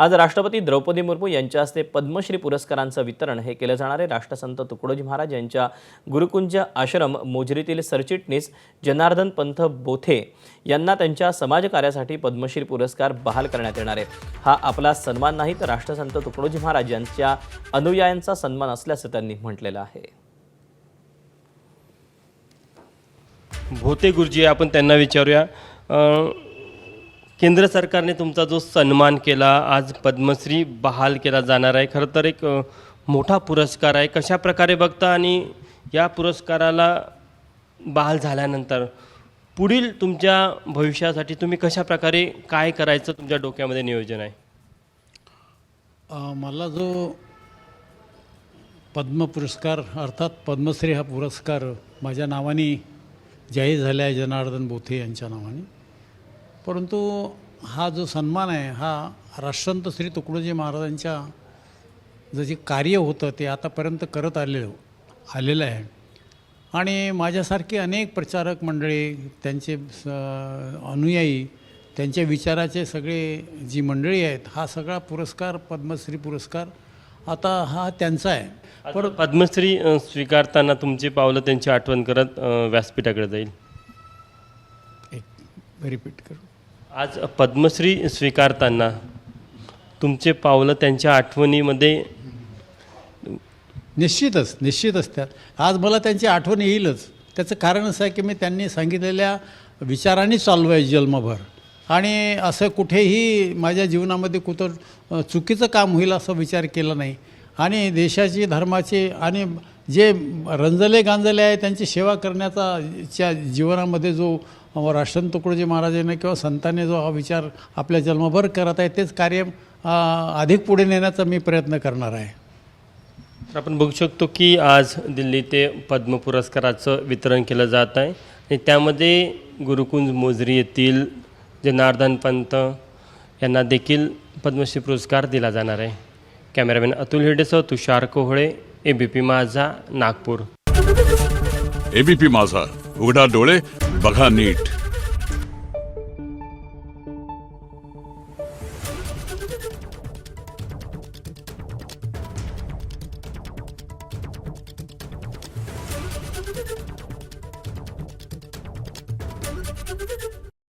आज राष्ट्रपती द्रौपदी मुर्मू यांच्या हस्ते पद्मश्री पुरस्कारांचं वितरण हे केलं जाणार आहे। राष्ट्रसंत तुकडोजी महाराज यांच्या गुरुकुंज आश्रम मोजरीतील सरचिटणीस जनार्दन पंथ बोथे यांना त्यांच्या समाजकार्यासाठी पद्मश्री पुरस्कार बहाल करण्यात येणार आहे। हा आपला सन्मान नाही तर राष्ट्रसंत तुकडोजी महाराज यांच्या अनुयायांचा सन्मान असल्याचं त्यांनी म्हटलेलं आहे। भोते गुरुजी आपण त्यांना विचारूया। केंद्र सरकारने तुमचा जो सन्मान केला, आज पद्मश्री बहाल केला जाणार आहे। खरं तर एक मोठा पुरस्कार आहे। कशा प्रकारे बघता आणि या पुरस्काराला बहाल झाल्यानंतर पुढील तुमच्या भविष्यासाठी तुम्ही कशा प्रकारे काय करायचं तुमच्या डोक्यामध्ये नियोजन आहे? मला जो पद्म पुरस्कार अर्थात पद्मश्री हा पुरस्कार माझ्या नावाने जाहीर झाला आहे, जनार्दन बोथे यांच्या नावाने। परंतु हा जो सन्मान आहे हा राष्ट्रसंत श्री तुकडोजी महाराजांच्या जे कार्य होतं ते आतापर्यंत करत आलेलं आहे। आणि माझ्यासारखे अनेक प्रचारक मंडळी, त्यांचे अनुयायी, त्यांच्या विचाराचे सगळे जी मंडळी आहेत, हा सगळा पुरस्कार पद्मश्री पुरस्कार आता हा त्यांचा आहे। पण पद्मश्री स्वीकारताना तुमची पावलं त्यांची आठवण करत व्यासपीठाकडे जाईल। एक रिपीट करू। आज पद्मश्री स्वीकारताना तुमचे पावलं त्यांच्या आठवणीमध्ये निश्चितच त्यात आज मला त्यांची आठवण येईलच। त्याचं कारण असं आहे की मी त्यांनी सांगितलेल्या विचारांनी चालू आहे जन्मभर, आणि असं कुठेही माझ्या जीवनामध्ये कुठं चुकीचं काम होईल असा विचार केला नाही। आणि देशाची, धर्माचे आणि जे रंजले गांजले आहे त्यांची सेवा करण्याचा जीवनामध्ये जो राष्ट्रसंत तुकडोजी महाराजांनी किंवा संतांनी जो हा विचार आपल्या जन्मभर करत आहे, तेच कार्य अधिक पुढे नेण्याचा मी प्रयत्न करणार आहे। तर आपण बघू शकतो की आज दिल्ली ते पद्म पुरस्काराचं वितरण केलं जात आहे आणि त्यामध्ये गुरुकुंज मोजरी येथील जनार्दन पंत यांना देखील पद्मश्री पुरस्कार दिला जाणार आहे। कॅमेरामॅन अतुल हिडेसह तुषार कोहळे, एबीपी माझा, नागपूर। एबीपी माझा, उघडा डोळे बघा नीट।